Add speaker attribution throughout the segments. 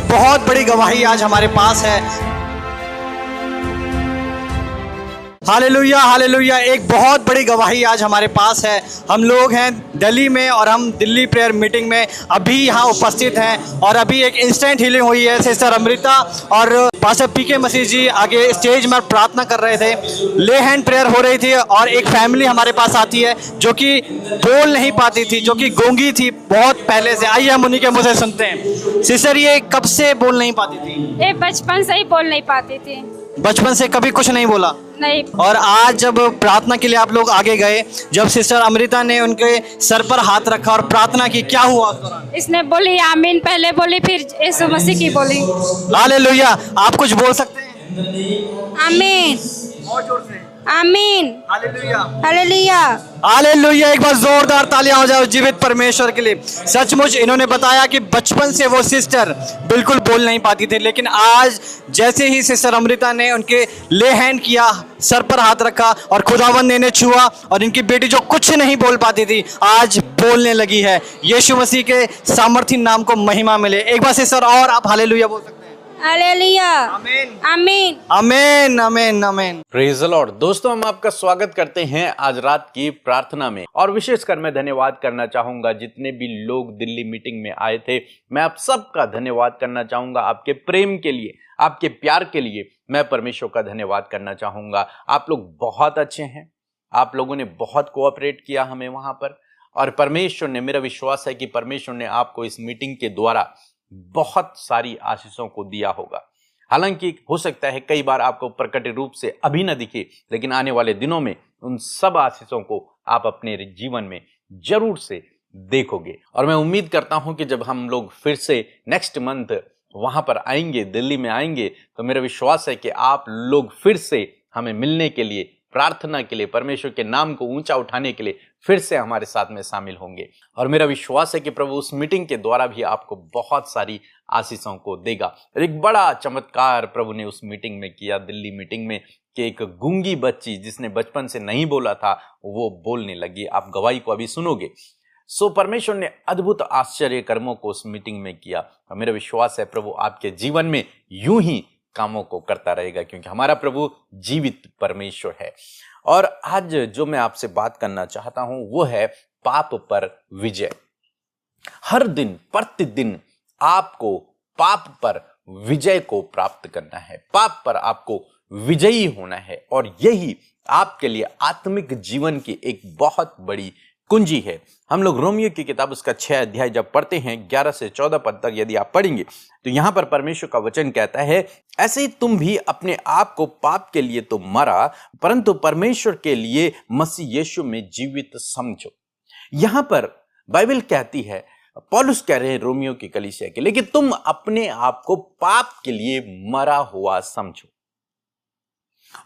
Speaker 1: एक बहुत बड़ी गवाही आज हमारे पास है। हालेलुया हालेलुया, एक बहुत बड़ी गवाही आज हमारे पास है। हम लोग हैं दिल्ली में और हम दिल्ली प्रेयर मीटिंग में अभी यहाँ उपस्थित हैं और अभी एक इंस्टेंट हीलिंग हुई है। सिस्टर अमृता और पास्टर पीके मसीह जी आगे स्टेज में प्रार्थना कर रहे थे, ले हैंड प्रेयर हो रही थी और एक फैमिली हमारे पास आती है जो कि बोल नहीं पाती थी, जो कि गूंगी थी बहुत पहले से। आइए हम उन्हीं के मुझे सुनते हैं। सिस्टर, ये कब से बोल नहीं पाती थी?
Speaker 2: ये बचपन से ही बोल नहीं पाती थी।
Speaker 1: बचपन से कभी कुछ नहीं बोला?
Speaker 2: नहीं।
Speaker 1: और आज जब प्रार्थना के लिए आप लोग आगे गए, जब सिस्टर अमृता ने उनके सर पर हाथ रखा और प्रार्थना की, क्या हुआ?
Speaker 2: इसने बोली आमीन पहले बोली, फिर यीशु मसीह की बोली।
Speaker 1: हालेलुया। आप कुछ बोल सकते हैं?
Speaker 2: आमीन।
Speaker 1: और जोर से
Speaker 2: आमीन।
Speaker 1: Hallelujah
Speaker 2: hallelujah.
Speaker 1: हालेलुया। एक बार जोरदार तालियां हो जाओ जीवित परमेश्वर के लिए। सचमुच इन्होंने बताया कि बचपन से वो सिस्टर बिल्कुल बोल नहीं पाती थी, लेकिन आज जैसे ही सिस्टर अमृता ने उनके ले हैंड किया, सर पर हाथ रखा और खुदावंद ने इन्हें छुआ और इनकी बेटी जो कुछ नहीं बोल पाती थी आज बोलने लगी है। यीशु मसीह के सामर्थी नाम को महिमा मिले। एक बार सिस्टर और आप हालेलुया बोल सकते हैं।
Speaker 2: हालेलुया।
Speaker 1: आमीन
Speaker 2: आमीन।
Speaker 1: आमीन आमीन आमीन।
Speaker 3: Praise the Lord. दोस्तों, हम आपका स्वागत करते हैं आज रात की प्रार्थना में और विशेषकर मैं धन्यवाद करना चाहूंगा जितने भी लोग दिल्ली मीटिंग में आए थे। मैं आप सबका धन्यवाद करना चाहूंगा, आपके प्रेम के लिए, आपके प्यार के लिए मैं परमेश्वर का धन्यवाद करना चाहूंगा। आप लोग बहुत अच्छे हैं, आप लोगों ने बहुत कोऑपरेट किया हमें वहां पर, और परमेश्वर ने, मेरा विश्वास है कि परमेश्वर ने आपको इस मीटिंग के द्वारा बहुत सारी आशीषों को दिया होगा। हालांकि हो सकता है कई बार आपको प्रकट रूप से अभी न दिखे, लेकिन आने वाले दिनों में उन सब आशीषों को आप अपने जीवन में जरूर से देखोगे। और मैं उम्मीद करता हूं कि जब हम लोग फिर से नेक्स्ट मंथ वहां पर आएंगे, दिल्ली में आएंगे, तो मेरा विश्वास है कि आप लोग फिर से हमें मिलने के लिए, प्रार्थना के लिए, परमेश्वर के नाम को ऊंचा उठाने के लिए फिर से हमारे साथ में शामिल होंगे। और मेरा विश्वास है कि प्रभु उस मीटिंग के द्वारा भी आपको बहुत सारी आशीषों को देगा। एक बड़ा चमत्कार प्रभु ने उस मीटिंग में किया, दिल्ली मीटिंग में, कि एक गूंगी बच्ची जिसने बचपन से नहीं बोला था वो बोलने लगी। आप गवाही को अभी सुनोगे। सो परमेश्वर ने अद्भुत आश्चर्य कर्मों को उस मीटिंग में किया और मेरा विश्वास है प्रभु आपके जीवन में यूं ही कामों को करता रहेगा, क्योंकि हमारा प्रभु जीवित परमेश्वर है। और आज जो मैं आपसे बात करना चाहता हूं वो है पाप पर विजय। हर दिन प्रतिदिन आपको पाप पर विजय को प्राप्त करना है, पाप पर आपको विजयी होना है, और यही आपके लिए आत्मिक जीवन की एक बहुत बड़ी कुंजी है। हम लोग रोमियो की किताब उसका 6 अध्याय जब पढ़ते हैं 11 से 14 पद तक यदि आप पढ़ेंगे तो यहां पर परमेश्वर का वचन कहता है, ऐसे ही तुम भी अपने आप को पाप के लिए तो मरा, परंतु परमेश्वर के लिए मसीह यीशु में जीवित समझो। यहां पर बाइबल कहती है, पौलुस कह रहे हैं रोमियो की कलीसिया के, लेकिन तुम अपने आप को पाप के लिए मरा हुआ समझो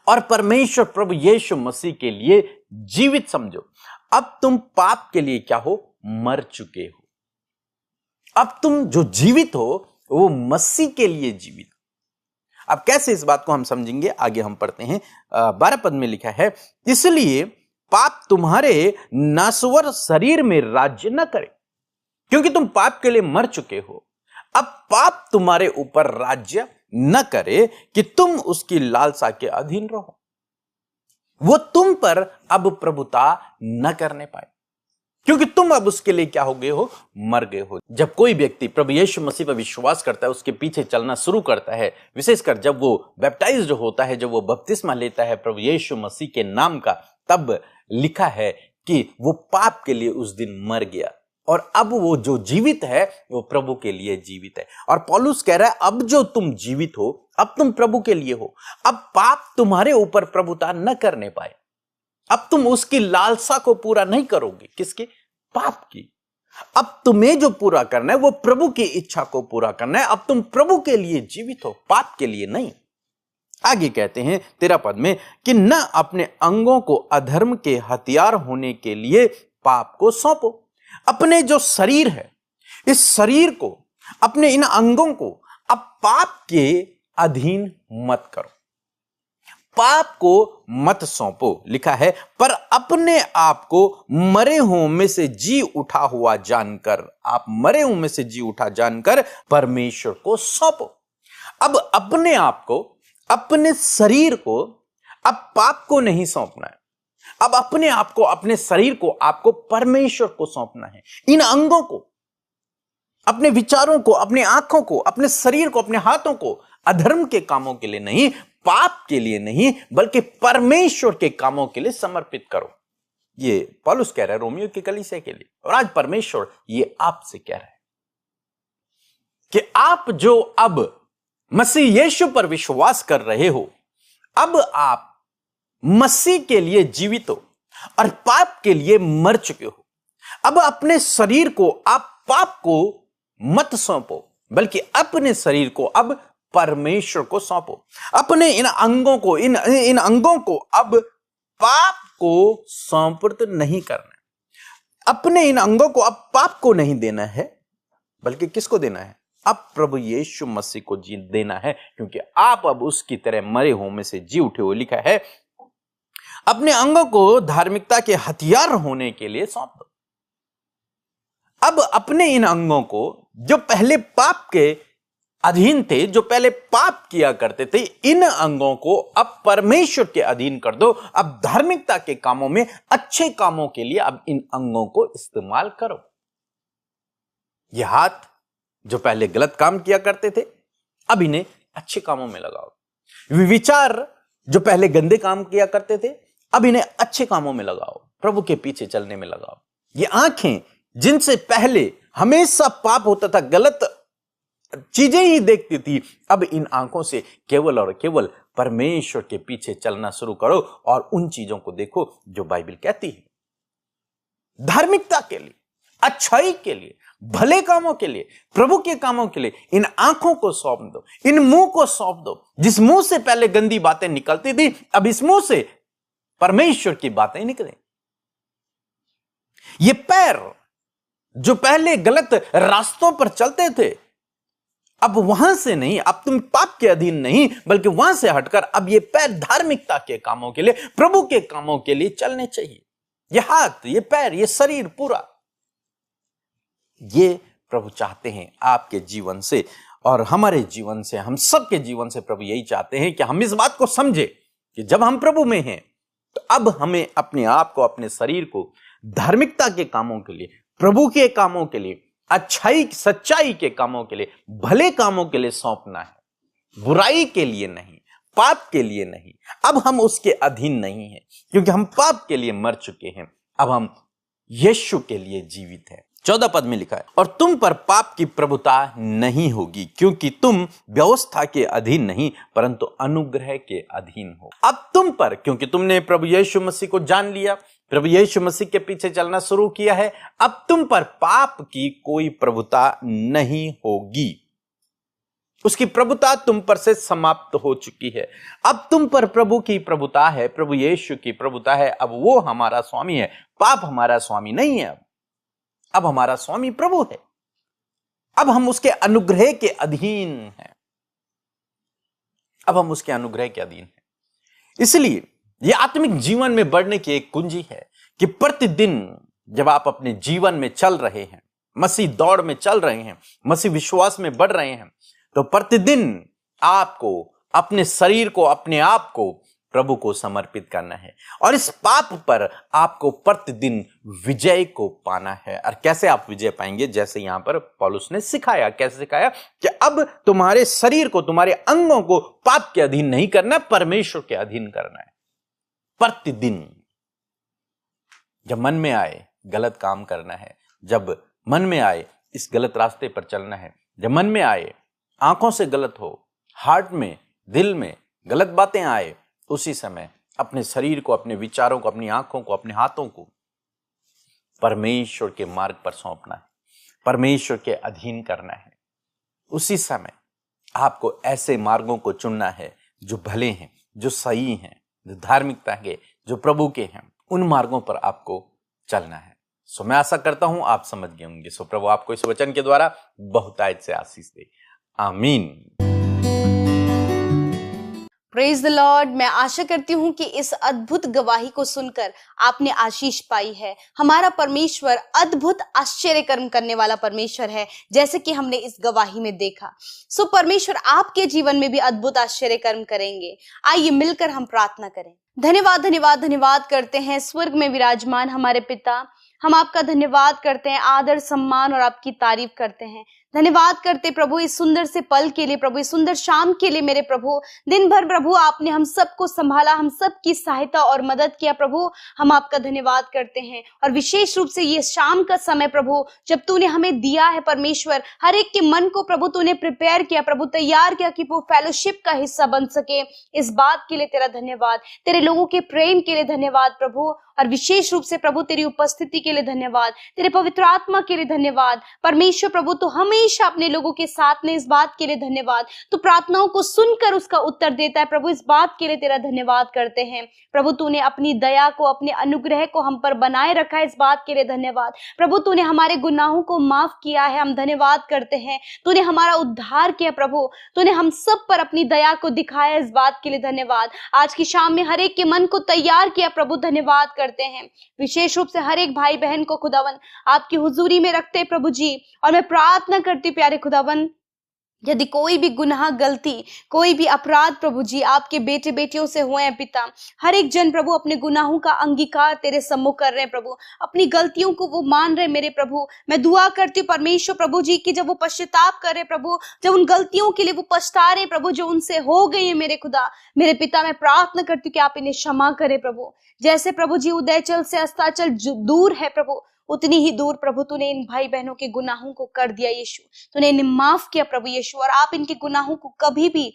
Speaker 3: और परमेश्वर प्रभु यीशु मसीह के लिए जीवित समझो। अब तुम पाप के लिए क्या हो? मर चुके हो। अब तुम जो जीवित हो वो मसीह के लिए जीवित। अब कैसे इस बात को हम समझेंगे? आगे हम पढ़ते हैं 12 पद में लिखा है, इसलिए पाप तुम्हारे नासवर शरीर में राज्य न करे, क्योंकि तुम पाप के लिए मर चुके हो। अब पाप तुम्हारे ऊपर राज्य न करे कि तुम उसकी लालसा के अधीन रहो। वो तुम पर अब प्रभुता न करने पाए, क्योंकि तुम अब उसके लिए क्या हो गए हो? मर गए हो। जब कोई व्यक्ति प्रभु यीशु मसीह पर विश्वास करता है, उसके पीछे चलना शुरू करता है, विशेषकर जब वो बैप्टाइज्ड होता है, जब वो बपतिस्मा लेता है प्रभु यीशु मसीह के नाम का, तब लिखा है कि वो पाप के लिए उस दिन मर गया और अब वो जो जीवित है वो प्रभु के लिए जीवित है। और पौलुस कह रहा है, अब जो तुम जीवित हो अब तुम प्रभु के लिए हो। अब पाप तुम्हारे ऊपर प्रभुता न करने पाए। अब तुम उसकी लालसा को पूरा नहीं करोगे। किसकी? पाप की। अब तुम्हें जो पूरा करना है वो प्रभु की इच्छा को पूरा करना है। अब तुम प्रभु के लिए जीवित हो, पाप के लिए नहीं। आगे कहते हैं 13 पद में कि न अपने अंगों को अधर्म के हथियार होने के लिए पाप को सौंपो। अपने जो शरीर है, इस शरीर को, अपने इन अंगों को अब पाप के अधीन मत करो। पाप को मत सौंपो, लिखा है, पर अपने आप को मरे हुओं में से जी उठा हुआ जानकर, आप मरे हुओं में से जी उठा जानकर परमेश्वर को सौंपो। अब अपने आप को, अपने शरीर को, अब पाप को नहीं सौंपना है। अब अपने आप को, अपने शरीर को आपको परमेश्वर को सौंपना है। इन अंगों को, अपने विचारों को, अपने आंखों को, अपने शरीर को, अपने हाथों को अधर्म के कामों के लिए नहीं, पाप के लिए नहीं, बल्कि परमेश्वर के कामों के लिए समर्पित करो। ये पौलुस कह रहा है रोमियो की कलीसिया के लिए, और आज परमेश्वर ये आपसे कह रहा है कि आप जो अब मसीह यीशु पर विश्वास कर रहे हो, अब आप मसीह के लिए जीवित हो और पाप के लिए मर चुके हो। अब अपने शरीर को आप पाप को मत सौंपो, बल्कि अपने शरीर को अब परमेश्वर को सौंपो। अपने इन अंगों को, इन अंगों को अब पाप को समर्पित नहीं करना है। अपने इन अंगों को अब पाप को नहीं देना है, बल्कि किसको देना है? अब प्रभु यीशु मसीह को जी देना है, क्योंकि आप अब उसकी तरह मरे हुओं में से जी उठे हो। लिखा है, अपने अंगों को धार्मिकता के हथियार होने के लिए सौंप दो। अब अपने इन अंगों को, जो पहले पाप के अधीन थे, जो पहले पाप किया करते थे, इन अंगों को अब परमेश्वर के अधीन कर दो। अब धार्मिकता के कामों में, अच्छे कामों के लिए अब इन अंगों को इस्तेमाल करो। यह हाथ जो पहले गलत काम किया करते थे, अब इन्हें अच्छे कामों में लगाओ। विचार जो पहले गंदे काम किया करते थे, अब इन्हें अच्छे कामों में लगाओ, प्रभु के पीछे चलने में लगाओ। ये आंखें जिनसे पहले हमेशा पाप होता था, गलत चीजें ही देखती थी, अब इन आंखों से केवल और केवल परमेश्वर के पीछे चलना शुरू करो और उन चीजों को देखो जो बाइबल कहती है। धार्मिकता के लिए, अच्छाई के लिए, भले कामों के लिए, प्रभु के कामों के लिए इन आंखों को सौंप दो, इन मुंह को सौंप दो। जिस मुंह से पहले गंदी बातें निकलती थी, अब इस मुंह से परमेश्वर की बातें निकलें। ये पैर जो पहले गलत रास्तों पर चलते थे, अब वहां से नहीं, अब तुम पाप के अधीन नहीं, बल्कि वहां से हटकर अब ये पैर धार्मिकता के कामों के लिए, प्रभु के कामों के लिए चलने चाहिए। ये हाथ, ये पैर, ये शरीर पूरा, ये प्रभु चाहते हैं आपके जीवन से और हमारे जीवन से, हम सबके जीवन से। प्रभु यही चाहते हैं कि हम इस बात को समझे कि जब हम प्रभु में हैं, तो अब हमें अपने आप को, अपने शरीर को धार्मिकता के कामों के लिए, प्रभु के कामों के लिए, अच्छाई सच्चाई के कामों के लिए, भले कामों के लिए सौंपना है, बुराई के लिए नहीं, पाप के लिए नहीं। अब हम उसके अधीन नहीं हैं, क्योंकि हम पाप के लिए मर चुके हैं। अब हम यीशु के लिए जीवित हैं। 14 पद में लिखा है, और तुम पर पाप की प्रभुता नहीं होगी, क्योंकि तुम व्यवस्था के अधीन नहीं, परंतु अनुग्रह के अधीन हो। अब तुम पर, क्योंकि तुमने प्रभु यीशु मसीह को जान लिया, प्रभु यीशु मसीह के पीछे चलना शुरू किया है, अब तुम पर पाप की कोई प्रभुता नहीं होगी। उसकी प्रभुता तुम पर से समाप्त हो चुकी है। अब तुम पर प्रभु की प्रभुता है, प्रभु यीशु की प्रभुता है। अब वो हमारा स्वामी है, पाप हमारा स्वामी नहीं है। अब हमारा स्वामी प्रभु है। अब हम उसके अनुग्रह के अधीन हैं। अब हम उसके अनुग्रह के अधीन हैं। इसलिए यह आत्मिक जीवन में बढ़ने की एक कुंजी है कि प्रतिदिन जब आप अपने जीवन में चल रहे हैं, मसीह दौड़ में चल रहे हैं, मसीह विश्वास में बढ़ रहे हैं, तो प्रतिदिन आपको अपने शरीर को, अपने आप को प्रभु को समर्पित करना है और इस पाप पर आपको प्रतिदिन विजय को पाना है। और कैसे आप विजय पाएंगे? जैसे यहां पर पौलुस ने सिखाया। कैसे सिखाया? कि अब तुम्हारे शरीर को, तुम्हारे अंगों को पाप के अधीन नहीं करना, परमेश्वर के अधीन करना है। प्रतिदिन जब मन में आए गलत काम करना है, जब मन में आए इस गलत रास्ते पर चलना है, जब मन में आए आंखों से गलत हो, हार्ट में, दिल में गलत बातें आए, उसी समय अपने शरीर को, अपने विचारों को, अपनी आंखों को, अपने हाथों को परमेश्वर के मार्ग पर सौंपना है, परमेश्वर के अधीन करना है। उसी समय आपको ऐसे मार्गों को चुनना है जो भले हैं, जो सही हैं, जो धार्मिकता के, जो प्रभु के हैं। उन मार्गों पर आपको चलना है। सो मैं आशा करता हूं आप समझ गए होंगे। सो प्रभु आपको इस वचन के द्वारा बहुतायत से आशीष दे। आमीन।
Speaker 4: Praise the Lord. मैं आशा करती हूँ कि इस अद्भुत गवाही को सुनकर आपने आशीष पाई है। हमारा परमेश्वर अद्भुत आश्चर्य कर्म करने वाला परमेश्वर है, जैसे कि हमने इस गवाही में देखा। सो परमेश्वर आपके जीवन में भी अद्भुत आश्चर्य कर्म करेंगे। आइए मिलकर हम प्रार्थना करें। धन्यवाद धन्यवाद धन्यवाद करते हैं स्वर्ग में विराजमान हमारे पिता, हम आपका धन्यवाद करते हैं, आदर सम्मान और आपकी तारीफ करते हैं। धन्यवाद करते प्रभु इस सुंदर से पल के लिए, प्रभु इस सुंदर शाम के लिए। मेरे प्रभु दिन भर प्रभु आपने हम सबको संभाला, हम सबकी सहायता और मदद किया। प्रभु हम आपका धन्यवाद करते हैं, और विशेष रूप से ये शाम का समय प्रभु जब तूने हमें दिया है परमेश्वर, हर एक के मन को प्रभु तूने प्रिपेयर किया, प्रभु तैयार किया कि वो फेलोशिप का हिस्सा बन सके। इस बात के लिए तेरा धन्यवाद, तेरे लोगों के प्रेम के लिए धन्यवाद प्रभु, और विशेष रूप से प्रभु तेरी उपस्थिति के लिए धन्यवाद, तेरे पवित्र आत्मा के लिए धन्यवाद। परमेश्वर प्रभु तो हमेशा अपने लोगों के साथ में, इस बात के लिए धन्यवाद। तो प्रार्थनाओं को सुनकर उसका उत्तर देता है प्रभु, इस बात के लिए तेरा धन्यवाद करते हैं। प्रभु तूने अपनी दया को, अपने अनुग्रह को हम पर बनाए रखा है, इस बात के लिए धन्यवाद। प्रभु तूने हमारे गुनाहों को माफ किया है, हम धन्यवाद करते हैं। तूने हमारा उद्धार किया प्रभु, तूने हम सब पर अपनी दया को दिखाया, इस बात के लिए धन्यवाद। आज की शाम में हर एक के मन को तैयार किया प्रभु, धन्यवाद करते हैं। विशेष रूप से हर एक भाई बहन को खुदावन आपकी हुजूरी में रखते प्रभु जी, और मैं प्रार्थना करती प्यारे खुदावन, यदि कोई भी गुनाह, गलती, कोई भी अपराध प्रभु जी आपके बेटे बेटियों से हुए हैं पिता, हर एक जन प्रभु अपने गुनाहों का अंगीकार तेरे सम्मुख कर रहे हैं प्रभु, अपनी गलतियों को वो मान रहे मेरे प्रभु। मैं दुआ करती हूँ परमेश्वर प्रभु जी कि जब वो पश्चाताप कर रहे प्रभु, जब उन गलतियों के लिए वो पछता रहे प्रभु जो उनसे हो गई है मेरे खुदा, मेरे पिता, मैं प्रार्थना करती हूँ कि आप इन्हें क्षमा करें प्रभु। जैसे प्रभु जी उदयचल से अस्ताचल दूर है प्रभु, उतनी ही दूर प्रभु तूने इन भाई बहनों के गुनाहों को कर दिया यीशु, तूने इन्हें माफ किया प्रभु यीशु, और आप इनके गुनाहों को कभी भी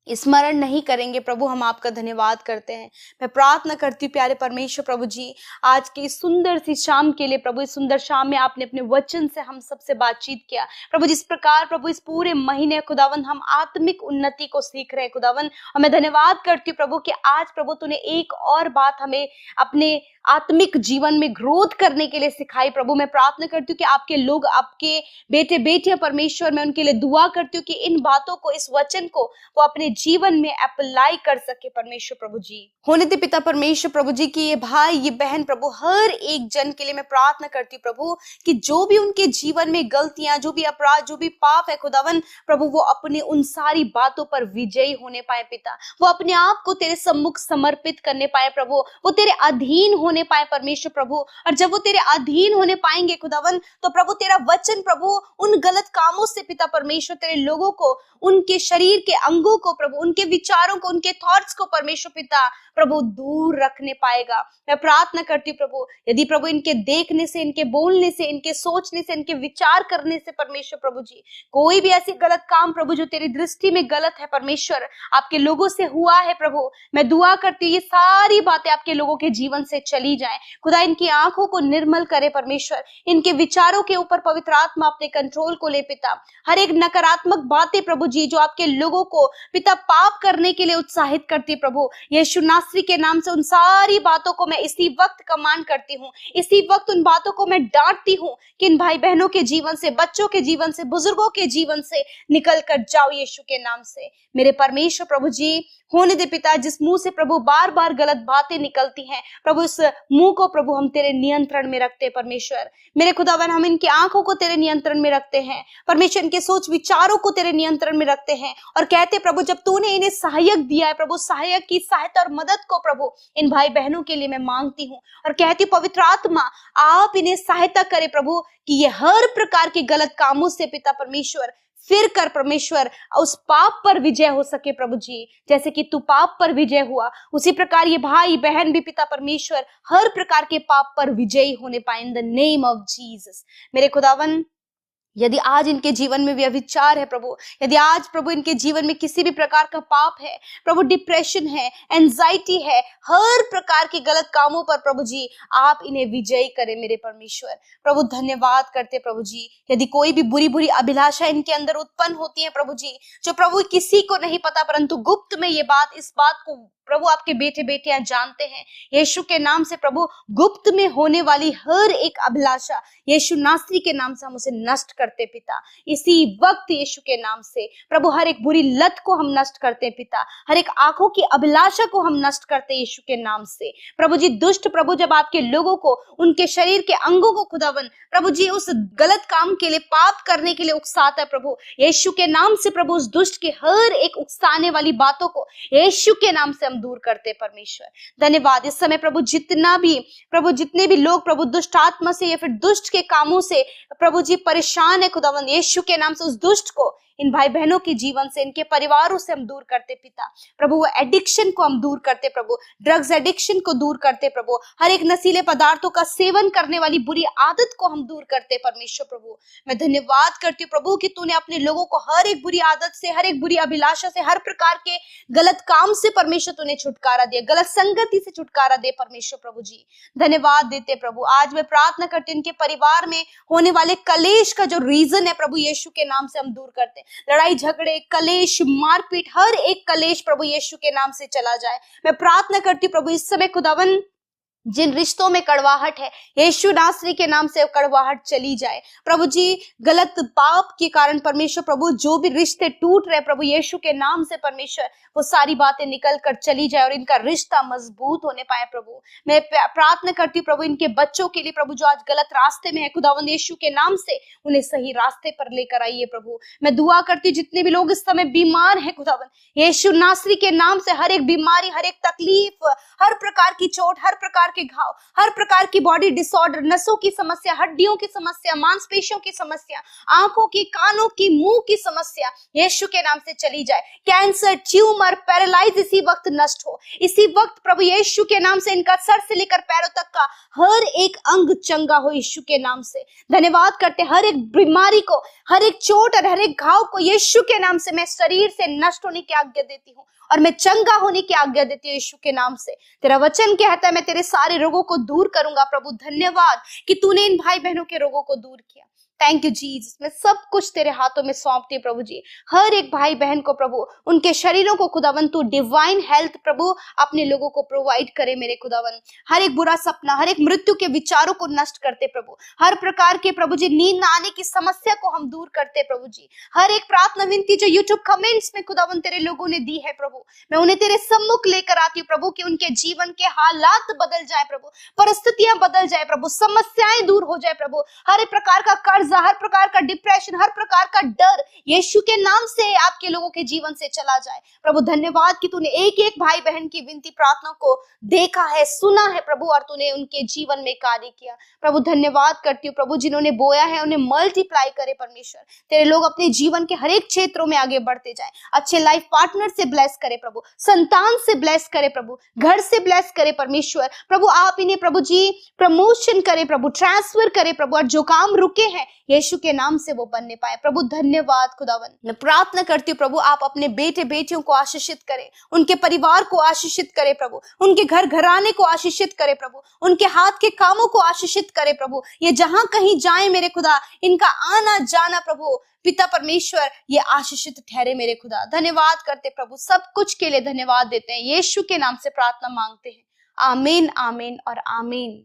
Speaker 4: स्मरण नहीं करेंगे प्रभु। हम आपका धन्यवाद करते हैं। मैं प्रार्थना करती हूँ प्यारे परमेश्वर प्रभु जी, आज की इस सुंदर सी शाम के लिए प्रभु, इस सुंदर शाम में आपने अपने वचन से हम सबसे बातचीत किया प्रभु। जिस प्रकार प्रभु इस पूरे महीने खुदावन हम आत्मिक उन्नति को सीख रहे हैं खुदावन, और मैं धन्यवाद करती हूँ प्रभु कि आज प्रभु तूने एक और बात हमें अपने आत्मिक जीवन में ग्रोथ करने के लिए सिखाई प्रभु। मैं प्रार्थना करती हूँ कि आपके लोग, आपके बेटे बेटियां परमेश्वर, मैं उनके लिए दुआ करती हूँ कि इन बातों को, इस वचन को वो अपने जीवन में अप्लाई कर सके परमेश्वर प्रभु जी। होने दे पिता परमेश्वर प्रभु जी की ये भाई, ये बहन प्रभु, हर एक जन के लिए मैं प्रार्थना करती हूँ प्रभु कि जो भी उनके जीवन में गलतियां, जो भी अपराध, जो भी पाप है खुदावन प्रभु, वो अपने उन सारी बातों पर विजयी होने पाए पिता। वो अपने आप को तेरे सम्मुख समर्पित करने पाए प्रभु, वो तेरे अधीन होने पाए परमेश्वर प्रभु। और जब वो तेरे अधीन होने पाएंगे खुदावन, तो प्रभु तेरा वचन प्रभु उन गलत कामों से पिता परमेश्वर तेरे लोगों को, उनके शरीर के अंगों को प्रभु, उनके विचारों को, उनके थॉट्स को परमेश्वर पिता प्रभु दूर रखने पाएगा। मैं प्रार्थना करती हूँ प्रभु, यदि प्रभु इनके देखने से, इनके बोलने से, इनके सोचने से, इनके विचार करने से परमेश्वर प्रभु जी कोई भी ऐसी गलत काम प्रभु जो तेरी दृष्टि में गलत है परमेश्वर, आपके लोगों से हुआ है प्रभु, मैं दुआ करती हूँ ये सारी बातें आपके लोगों के जीवन से चली जाए खुदा। इनकी आंखों को निर्मल करे परमेश्वर, इनके विचारों के ऊपर पवित्र आत्मा अपने कंट्रोल को ले पिता। हर एक नकारात्मक बातें प्रभु जी जो आपके लोगों को पिता पाप करने के लिए उत्साहित करती प्रभु, यीशु नासरी के नाम से उन सारी बातों को मैं इसी वक्त कमांड करती हूँ, इसी वक्त उन बातों को मैं डांटती हूँ कि इन भाई बहनों के जीवन से, बच्चों के जीवन से, बुजुर्गों के जीवन से निकल कर जाओ यीशु के नाम से। मेरे परमेश्वर प्रभु जी होने दे पिता, जिस मुंह से प्रभु बार बार गलत बातें निकलती हैं प्रभु, इस मुंह को प्रभु हम तेरे नियंत्रण में रखते हैं परमेश्वर। मेरे खुदावन, हम इनकी आंखों को तेरे नियंत्रण में रखते हैं परमेश्वर, इनके सोच विचारों को तेरे नियंत्रण में रखते हैं, और कहते प्रभु जब तूने इन्हें सहायक दिया है प्रभु, सहायक की सहायता और मदद को प्रभु इन भाई बहनों के लिए मैं मांगती हूँ, और कहती पवित्र आत्मा आप इन्हें सहायता करे प्रभु कि ये हर प्रकार के गलत कामों से पिता परमेश्वर फिर कर परमेश्वर उस पाप पर विजय हो सके प्रभु जी। जैसे कि तू पाप पर विजय हुआ, उसी प्रकार ये भाई बहन भी पिता परमेश्वर हर प्रकार के पाप पर विजयी होने पाए in the name of Jesus. मेरे खुदावन, यदि आज इनके जीवन में व्यभिचार है प्रभु, यदि आज प्रभु इनके जीवन में किसी भी प्रकार का पाप है प्रभु, डिप्रेशन है, एंजाइटी है, हर प्रकार के गलत कामों पर प्रभु जी आप इन्हें विजयी करें मेरे परमेश्वर प्रभु। धन्यवाद करते प्रभु जी, यदि कोई भी बुरी बुरी अभिलाषा इनके अंदर उत्पन्न होती है प्रभु जी, जो प्रभु किसी को नहीं पता, परंतु गुप्त में ये बात, इस बात को प्रभु आपके बेटे बेटियां जानते हैं। यीशु के नाम से प्रभु गुप्त में होने वाली हर एक अभिलाषा यीशु नासरी के नाम से हम उसे नष्ट करते पिता। इसी वक्त यीशु के नाम से प्रभु हर एक बुरी लत को हम नष्ट करते पिता, हर एक आंखों की अभिलाषा को हम नष्ट करते यीशु के नाम से। प्रभु जी दुष्ट प्रभु जब आपके लोगों को उनके शरीर के अंगों को खुदावन प्रभु जी उस गलत काम के लिए, पाप करने के लिए उकसाता है प्रभु, यीशु के नाम से प्रभु उस दुष्ट के हर एक उकसाने वाली बातों को यीशु के नाम से हम दूर करते परमेश्वर। धन्यवाद इस समय प्रभु जितने भी लोग प्रभु दुष्ट आत्मा से या फिर दुष्ट के कामों से प्रभु जी परेशान है खुदावन, यीशु के नाम से उस दुष्ट को इन भाई बहनों के जीवन से, इनके परिवारों से हम दूर करते पिता। प्रभु वो एडिक्शन को हम दूर करते प्रभु, ड्रग्स एडिक्शन को दूर करते प्रभु, हर एक नशीले पदार्थों का सेवन करने वाली बुरी आदत को हम दूर करते परमेश्वर। प्रभु मैं धन्यवाद करती हूँ प्रभु कि तूने अपने लोगों को हर एक बुरी आदत से, हर एक बुरी अभिलाषा से, हर प्रकार के गलत काम से परमेश्वर तूने छुटकारा दिया, गलत संगति से छुटकारा दे परमेश्वर। प्रभु जी धन्यवाद देते प्रभु। आज मैं प्रार्थना करती हूँ इनके परिवार में होने वाले कलेश का जो रीजन है प्रभु यीशु के नाम से हम दूर करते, लड़ाई झगड़े कलेश मारपीट हर एक कलेश प्रभु यीशु के नाम से चला जाए। मैं प्रार्थना करती हूँ प्रभु इस समय खुदावन जिन रिश्तों में कड़वाहट है यीशु नासरी के नाम से कड़वाहट चली जाए प्रभु जी। गलत पाप के कारण परमेश्वर प्रभु जो भी रिश्ते टूट रहे प्रभु यीशु के नाम से परमेश्वर वो सारी बातें निकल कर चली जाए और इनका रिश्ता मजबूत होने पाए प्रभु। मैं प्रार्थना करती हूँ प्रभु इनके बच्चों के लिए प्रभु जो आज गलत रास्ते में है खुदावंद यीशु के नाम से उन्हें सही रास्ते पर लेकर आइए प्रभु। मैं दुआ करती हूँ जितने भी लोग इस समय बीमार हैं खुदावंद यीशु नासरी के नाम से हर एक बीमारी, हर एक तकलीफ, हर प्रकार की चोट, हर प्रकार के घाव, हर प्रकार की बॉडी डिसऑर्डर, नसों की समस्या, हड्डियों की समस्या, मांसपेशियों की समस्या, आंखों की, कानों की, मुंह की समस्या यीशु के नाम से चली जाए। कैंसर, ट्यूमर, पैरालाइज इसी वक्त नष्ट हो। इसी वक्त प्रभु यीशु के नाम से इनका सर से लेकर पैरों तक का हर एक अंग चंगा हो यीशु के नाम से। धन्यवाद करते हर एक बीमारी को, हर एक चोट और हर एक घाव को यीशु के नाम से मैं शरीर से नष्ट होने की आज्ञा देती हूँ और मैं चंगा होने की आज्ञा देती हूँ यीशु के नाम से। तेरा वचन कहता है मैं तेरे सारे रोगों को दूर करूंगा प्रभु। धन्यवाद कि तूने इन भाई बहनों के रोगों को दूर किया। Thank you Jesus. मैं सब कुछ तेरे हाथों में सौंपती हूँ प्रभु जी। हर एक भाई बहन को प्रभु उनके शरीरों को खुदावन तू डिवाइन हेल्थ प्रभु अपने लोगों को प्रोवाइड करे मेरे खुदावन। हर एक बुरा सपना, हर एक मृत्यु के विचारों को नष्ट करते प्रभु। हर प्रकार के प्रभु जी नींद न आने की समस्या को हम दूर करते प्रभु जी। हर एक प्रार्थना विनती जो यूट्यूब कमेंट्स में खुदावन तेरे लोगों ने दी है प्रभु, मैं उन्हें तेरे सम्मुख लेकर आती हूँ प्रभु कि उनके जीवन के हालात बदल जाए प्रभु, परिस्थितियां बदल जाए प्रभु, समस्याएं दूर हो जाए प्रभु। हर एक प्रकार का कर्ज, हर प्रकार का डिप्रेशन, हर प्रकार का डर यीशु के नाम से आपके लोगों के जीवन से चला जाए प्रभु। धन्यवाद कि तूने एक एक भाई बहन की विनती प्रार्थना को देखा है, सुना है प्रभु और तूने उनके जीवन में कार्य किया प्रभु। धन्यवाद करती हूँ प्रभु जिन्होंने बोया है उन्हें मल्टीप्लाई करे परमेश्वर। तेरे लोग अपने जीवन के हर एक क्षेत्रों में आगे बढ़ते जाए। अच्छे लाइफ पार्टनर से ब्लेस करे प्रभु, संतान से ब्लेस करे प्रभु, घर से ब्लेस करे परमेश्वर। प्रभु आप इन्हें प्रभु जी प्रमोशन करे प्रभु, ट्रांसफर करे प्रभु, और जो काम रुके हैं यीशु के नाम से वो बनने पाए प्रभु। धन्यवाद खुदावन। मैं प्रार्थना करती हूँ प्रभु आप अपने बेटे बेटियों को आशीषित करें, उनके परिवार को आशीषित करें प्रभु, उनके घर घराने को आशीषित करें प्रभु, उनके हाथ के कामों को आशीषित करें प्रभु। ये जहां कहीं जाए मेरे खुदा, इनका आना जाना प्रभु पिता परमेश्वर ये आशीषित ठहरे मेरे खुदा। धन्यवाद करते प्रभु, सब कुछ के लिए धन्यवाद देते हैं। यीशु के नाम से प्रार्थना मांगते हैं। आमीन, आमीन और आमीन।